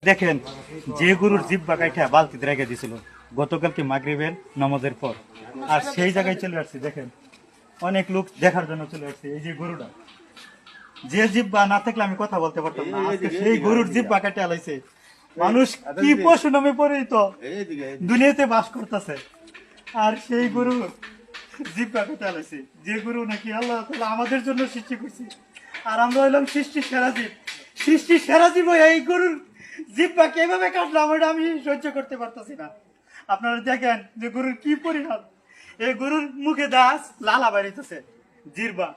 দেখেন, যে গরুর জিব্বা কাইঠা বালতিতে রেখে দিছিল গতকালকে মাগরিবের নামাজের পর, আর সেই জায়গায় চলে আসছে। দেখেন, অনেক লোক দেখার জন্য চলে আসছে। এই যে গরুটা, যে জিব্বা না থাকলে আমি কথা বলতে পারতাম না, আজকে সেই গরুর জিব্বা কাটে আলাইছে। মানুষ কি পশু নামে পরিচিত দুনিয়াতে বাস করতেছে, আর সেই গরু জিব্বা কাটে আলাইছে। যে গরু নাকি আল্লাহ তাআলা আমাদের জন্য সৃষ্টি করছে, আর আমরা হইলাম সৃষ্টির সেরা জীব। সৃষ্টির সেরা জীব এই গরুর জিব্বা কিভাবে কাটলাম এটা আমি সহ্য করতে পারতেছি না। আপনারা দেখেন যে গরুর কি পরিণাম। এই গরুর মুখে দাস লালা বাড়িতেছে, জিরবা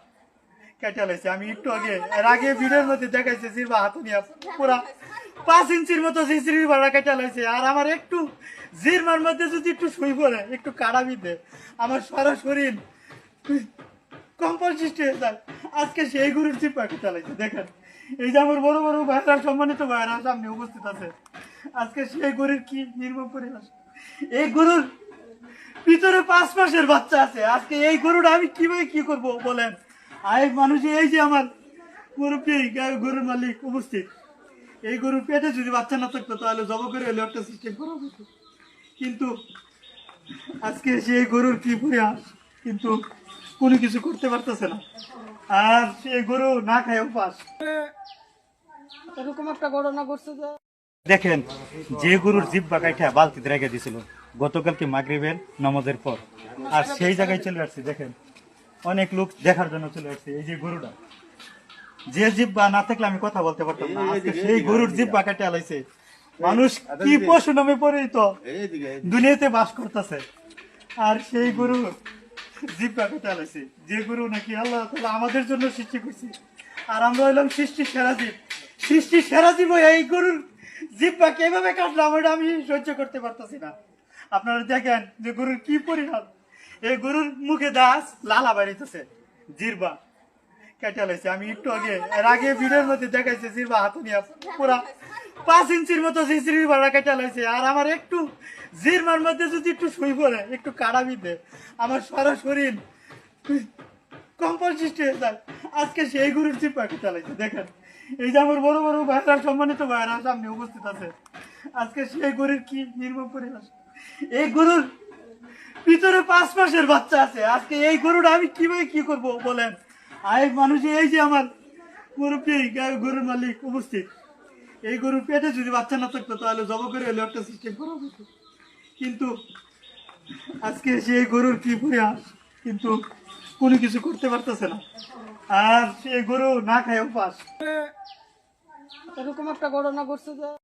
কেটে লাইছে। আমি একটু আগে এর আগে ভিডিওর মধ্যে দেখাইছে জিরবা হাতে নিয়ে পুরা 5 ইঞ্চির মতো জিরবা কেটে লাইছে। আর আমার একটু জিরবার মধ্যে যদি একটু শুই পড়ে, একটু কাড়া বিধে, আমার সারা শরীর কম্পন সৃষ্টি হয়ে যায়। আজকে সেই গরুর জিব্বা কেটে লাইছে। দেখেন, এই যে আমার বড় বড় ভাইরা, সম্মানিত ভাইরা সামনে উপস্থিত আছে, আজকে সেই গরুর কি নির্মম পরিবেশ। এই গরুর ভিতরে 5 মাসের বাচ্চা আছে। আজকে এই গরুটা আমি কিভাবে কি করব বলেন। আরেক মানুষ, এই যে আমার মুরব্বী গরুর মালিক উপস্থিত, এই গরুর পেটে যদি বাচ্চা না থাকতো তাহলে জব করে হলে একটা সিস্টেম করা হতো। কিন্তু আজকে সেই গরুর কি পরিহাস, কিন্তু কোনো কিছু করতে পারতেছে না। আর সেই গরু না খায় উপাস। এরকম একটা ঘটনা ঘটছে যে দেখেন, যে গরুর জিব্বা কাইঠা বালতিতে রেখে দিছিল গতকালকে মাগরিবের নামাজের পর, আর সেই জায়গায় চলে আসছে। দেখেন, অনেক লোক দেখার জন্য চলে আসছে। এই যে গরুটা, যে জিব্বা না থাকলে আমি কথা বলতে পারতাম না, আজকে সেই গরুর জিব্বা কেটে আলাইছে। মানুষ কি পশু নামে পরিচিত দুনিয়াতে বাস করতেছে, আর সেই গরু জিব্বা কেটে আলাইছে। যে গরু নাকি আল্লাহ তাআলা আমাদের জন্য সৃষ্টি করছে, আর আমরা হইলাম সৃষ্টির সেরা জীব। সৃষ্টির সেরা জীব এই গরুর জিব্বা কিভাবে কাটলাম এটা আমি সহ্য করতে পারতেছি না। আপনারা দেখেন যে গরুর কি পরিণাম। এই গরুর মুখে দাস লালা বাড়িতেছে, জিরবা কেটে লাইছে। আমি একটু আগে এর আগে ভিডিওর মধ্যে দেখাইছে জিরবা হাতে নিয়ে পুরা 5 ইঞ্চির মতো জিরবা কেটে লাইছে। আর আমার একটু জিরবার মধ্যে যদি একটু শুই পড়ে, একটু কাড়া বিধে, আমার সারা শরীর কম্পন সৃষ্টি হয়ে যায়। আজকে সেই গরুর জিব্বা কেটে লাইছে। দেখেন, এই যে আমার বড় বড় ভাইরা, সম্মানিত ভাইরা সামনে উপস্থিত আছে, আজকে সেই গরুর কি নির্মম পরিবেশ। এই গরুর ভিতরে 5 মাসের বাচ্চা আছে। আজকে এই গরুটা আমি কিভাবে কি করব বলেন। আরেক মানুষ, এই যে আমার মুরব্বী গরুর মালিক উপস্থিত, এই গরুর পেটে যদি বাচ্চা না থাকতো তাহলে জব করে হলে একটা সিস্টেম করা হতো। কিন্তু আজকে সেই গরুর কি পরিহাস, কিন্তু কোনো কিছু করতে পারতেছে না। আর সেই গরু না খায় উপাস। এরকম একটা ঘটনা ঘটছে যে